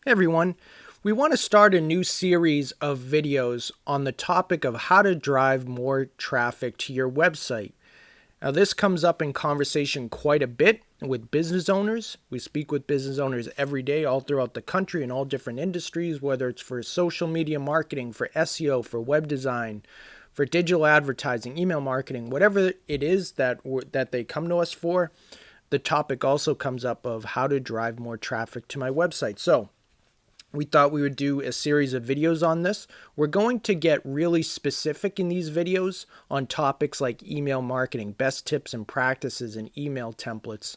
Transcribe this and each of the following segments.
Hey everyone, we want to start a new series of videos on the topic of how to drive more traffic to your website. Now, this comes up in conversation quite a bit with business owners. We speak with business owners every day, all throughout the country in all different industries, whether it's for social media marketing, for SEO, for web design, for digital advertising, email marketing, whatever it is that they come to us for. The topic also comes up of how to drive more traffic to my website. So, we thought we would do a series of videos on this. We're going to get really specific in these videos on topics like email marketing, best tips and practices in email templates,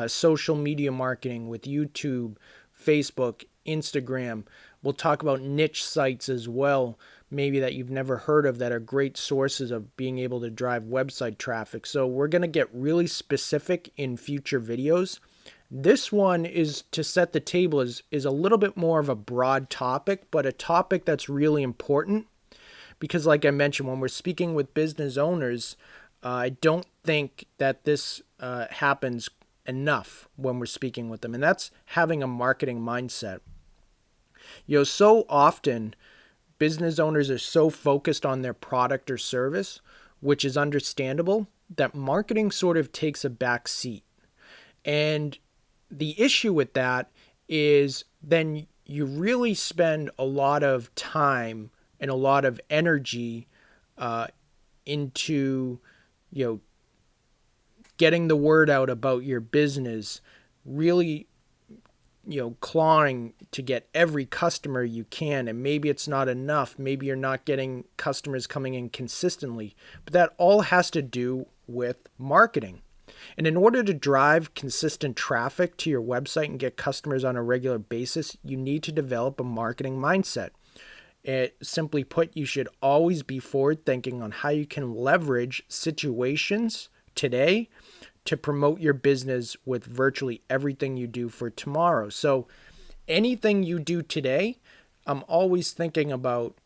social media marketing with YouTube, Facebook, Instagram. We'll talk about niche sites as well, maybe that you've never heard of that are great sources of being able to drive website traffic. So we're going to get really specific in future videos. This one is to set the table is a little bit more of a broad topic, but a topic that's really important because like I mentioned, when we're speaking with business owners, I don't think that this happens enough when we're speaking with them, and that's having a marketing mindset. So often business owners are so focused on their product or service, which is understandable, that marketing sort of takes a back seat. And the issue with that is then you really spend a lot of time and a lot of energy into you know getting the word out about your business, really clawing to get every customer you can, and maybe it's not enough, maybe you're not getting customers coming in consistently, but that all has to do with marketing. And in order to drive consistent traffic to your website and get customers on a regular basis, you need to develop a marketing mindset. Simply put, you should always be forward thinking on how you can leverage situations today to promote your business with virtually everything you do for tomorrow. So anything you do today, I'm always thinking about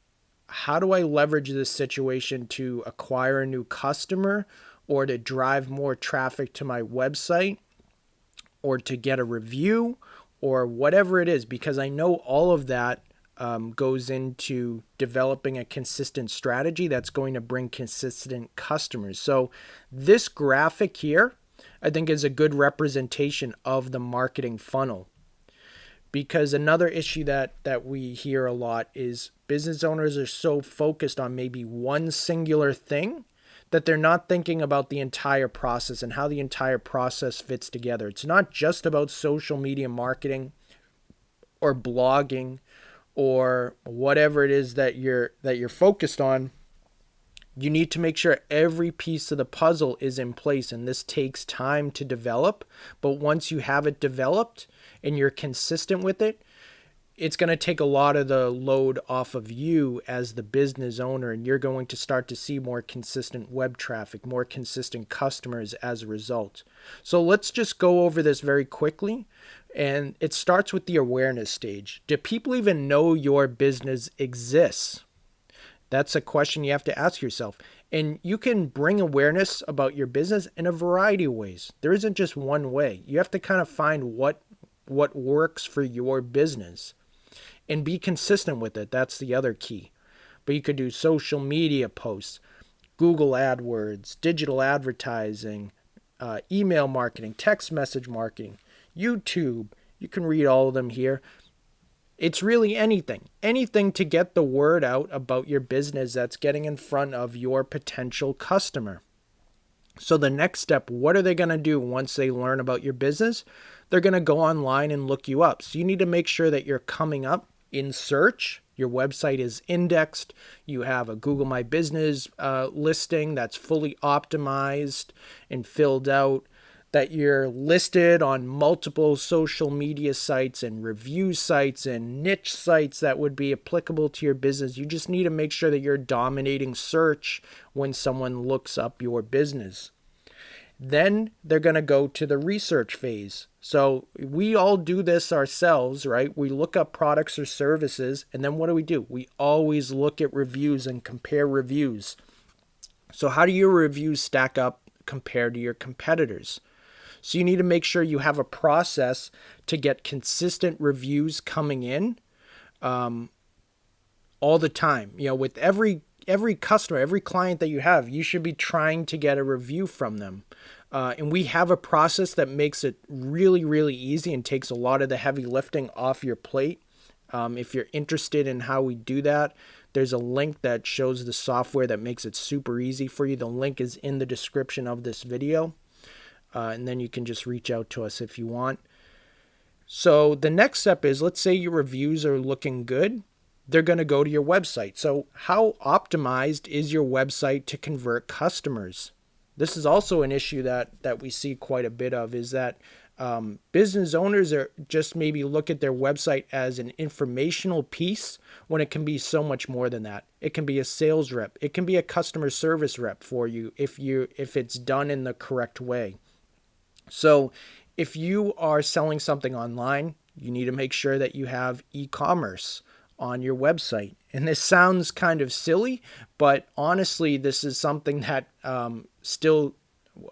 how do I leverage this situation to acquire a new customer or to drive more traffic to my website or to get a review or whatever it is, because I know all of that goes into developing a consistent strategy that's going to bring consistent customers. So this graphic here, I think, is a good representation of the marketing funnel. Because another issue that we hear a lot is business owners are so focused on maybe one singular thing that they're not thinking about the entire process and how the entire process fits together. It's not just about social media marketing or blogging or whatever it is that you're focused on. You need to make sure every piece of the puzzle is in place, and this takes time to develop. But once you have it developed and you're consistent with it, it's going to take a lot of the load off of you as the business owner, and you're going to start to see more consistent web traffic, more consistent customers as a result. So let's just go over this very quickly. And it starts with the awareness stage. Do people even know your business exists? That's a question you have to ask yourself. And you can bring awareness about your business in a variety of ways. There isn't just one way. You have to kind of find what works for your business and be consistent with it. That's the other key. But you could do social media posts, Google AdWords, digital advertising, email marketing, text message marketing, YouTube. You can read all of them here. It's really anything to get the word out about your business that's getting in front of your potential customer. So the next step, what are they going to do once they learn about your business? They're going to go online and look you up. So you need to make sure that you're coming up in search. Your website is indexed. You have a Google My Business listing that's fully optimized and filled out, that you're listed on multiple social media sites and review sites and niche sites that would be applicable to your business. You just need to make sure that you're dominating search when someone looks up your business. Then they're going to go to the research phase. So we all do this ourselves, right? We look up products or services, and then what do? We always look at reviews and compare reviews. So how do your reviews stack up compared to your competitors? So you need to make sure you have a process to get consistent reviews coming in all the time. With every customer, every client that you have, you should be trying to get a review from them. And we have a process that makes it really, really easy and takes a lot of the heavy lifting off your plate. If you're interested in how we do that, there's a link that shows the software that makes it super easy for you. The link is in the description of this video. And then you can just reach out to us if you want. So the next step is, let's say your reviews are looking good. They're going to go to your website. So how optimized is your website to convert customers? This is also an issue that we see quite a bit of, is that business owners are just maybe look at their website as an informational piece when it can be so much more than that. It can be a sales rep. It can be a customer service rep for you if it's done in the correct way. So if you are selling something online, you need to make sure that you have e-commerce on your website. And this sounds kind of silly, but honestly, this is something that still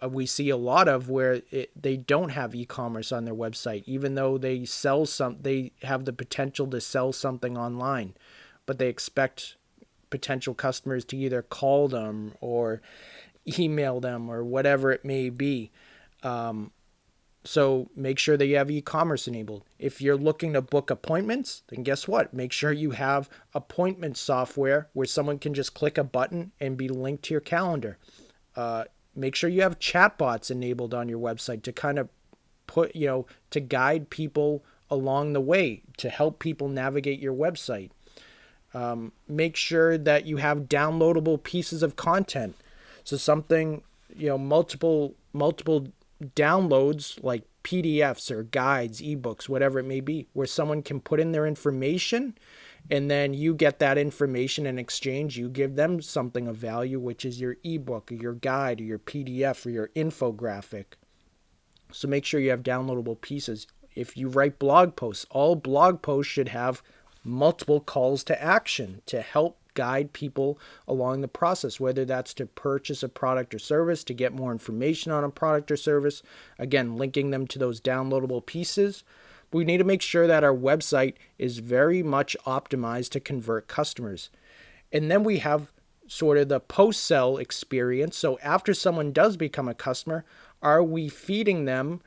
we see a lot of, where they don't have e-commerce on their website, even though they have the potential to sell something online, but they expect potential customers to either call them or email them or whatever it may be. So make sure that you have e-commerce enabled. If you're looking to book appointments, then guess what? Make sure you have appointment software where someone can just click a button and be linked to your calendar. Make sure you have chatbots enabled on your website to kind of to guide people along the way, to help people navigate your website. Make sure that you have downloadable pieces of content. So something, multiple downloads, like PDFs or guides, ebooks, whatever it may be, where someone can put in their information, and then you get that information in exchange. You give them something of value, which is your ebook or your guide or your PDF or your infographic. So make sure you have downloadable pieces. If you write blog posts, all blog posts should have multiple calls to action to help guide people along the process, whether that's to purchase a product or service, to get more information on a product or service, again, linking them to those downloadable pieces. We need to make sure that our website is very much optimized to convert customers. And then we have sort of the post-sell experience. So after someone does become a customer, are we feeding them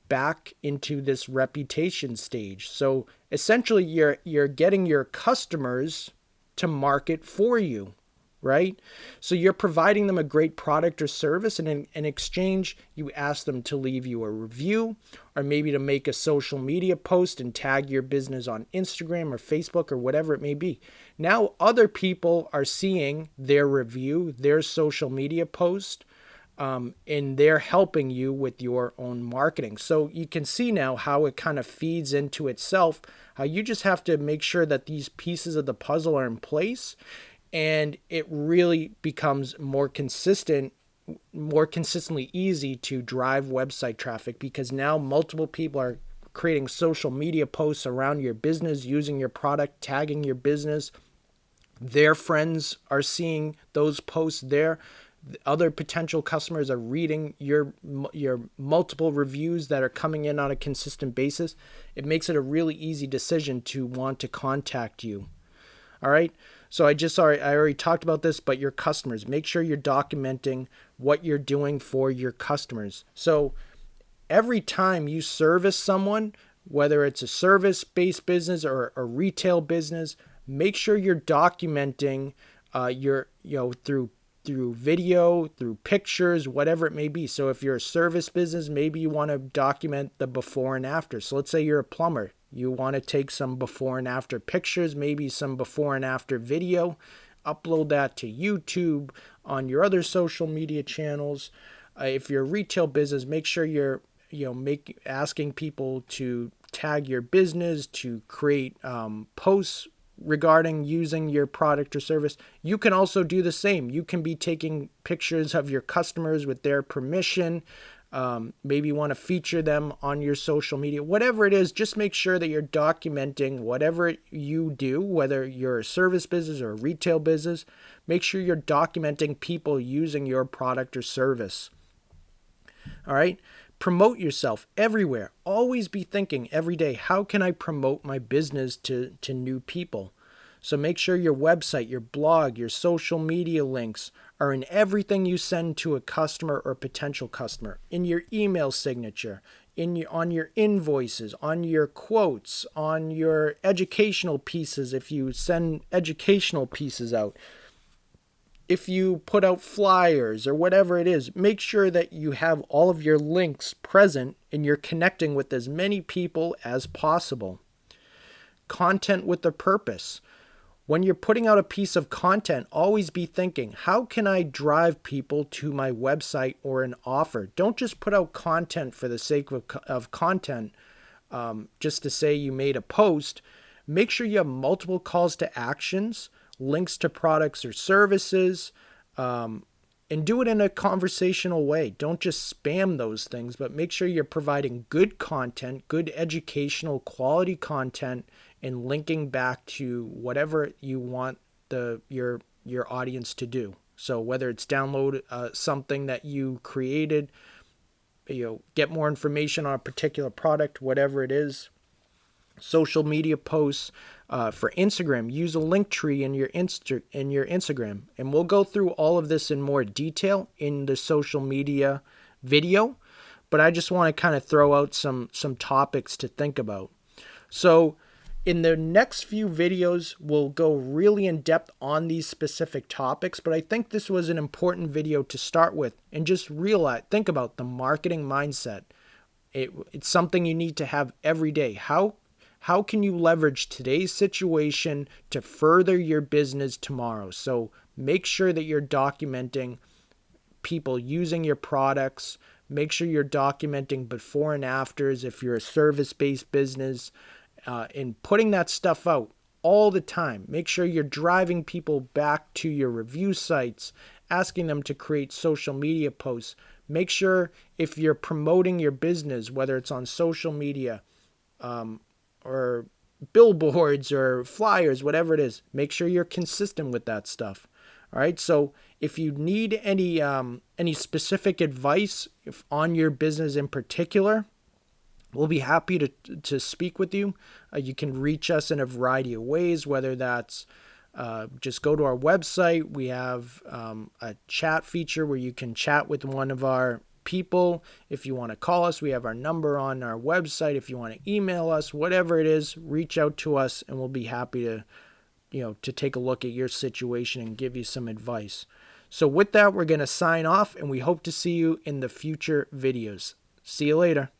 back into this reputation stage? So essentially, you're getting your customers to market for you, right? So you're providing them a great product or service, and in exchange, you ask them to leave you a review, or maybe to make a social media post and tag your business on Instagram or Facebook or whatever it may be. Now other people are seeing their review, their social media post, and they're helping you with your own marketing. So you can see now how it kind of feeds into itself, how you just have to make sure that these pieces of the puzzle are in place, and it really becomes more consistently easy to drive website traffic, because now multiple people are creating social media posts around your business, using your product, tagging your business. Their friends are seeing those posts there. Other potential customers are reading your multiple reviews that are coming in on a consistent basis. It makes it a really easy decision to want to contact you. All right. So I already talked about this, but your customers, make sure you're documenting what you're doing for your customers. So every time you service someone, whether it's a service-based business or a retail business, make sure you're documenting through video, through pictures, whatever it may be. So if you're a service business, maybe you want to document the before and after. So let's say you're a plumber. You want to take some before and after pictures, maybe some before and after video, upload that to YouTube, on your other social media channels. If you're a retail business, make sure you're asking people to tag your business, to create posts regarding using your product or service. You can also do the same. You can be taking pictures of your customers with their permission. Maybe you want to feature them on your social media. Whatever it is, just make sure that you're documenting whatever you do, whether you're a service business or a retail business. Make sure you're documenting people using your product or service. All right. Promote yourself everywhere. Always be thinking every day, how can I promote my business to new people? So make sure your website, your blog, your social media links are in everything you send to a customer or potential customer, in your email signature, on your invoices, on your quotes, on your educational pieces if you send educational pieces out. If you put out flyers or whatever it is, make sure that you have all of your links present and you're connecting with as many people as possible. Content with a purpose. When you're putting out a piece of content, always be thinking, how can I drive people to my website or an offer? Don't just put out content for the sake of content, just to say you made a post. Make sure you have multiple calls to actions, links to products or services, and do it in a conversational way. Don't just spam those things, but make sure you're providing good content, good educational quality content, and linking back to whatever you want your audience to do. So whether it's download something that you created, get more information on a particular product, whatever it is. Social media posts for Instagram, use a link tree in your Instagram, and we'll go through all of this in more detail in the social media video. But I just want to kind of throw out some topics to think about. So in the next few videos, we'll go really in depth on these specific topics, but I think this was an important video to start with and just think about the marketing mindset. It's something you need to have every day. How can you leverage today's situation to further your business tomorrow? So make sure that you're documenting people using your products. Make sure you're documenting before and afters if you're a service-based business, and putting that stuff out all the time. Make sure you're driving people back to your review sites, asking them to create social media posts. Make sure if you're promoting your business, whether it's on social media, or billboards or flyers, whatever it is, make sure you're consistent with that stuff. All right. So if you need any specific advice on your business in particular, we'll be happy to speak with you. You can reach us in a variety of ways, whether that's just go to our website. We have a chat feature where you can chat with one of our people. If you want to call us, we have our number on our website. If you want to email us, whatever it is, reach out to us and we'll be happy to take a look at your situation and give you some advice. So with that, we're going to sign off and we hope to see you in the future videos. See you later.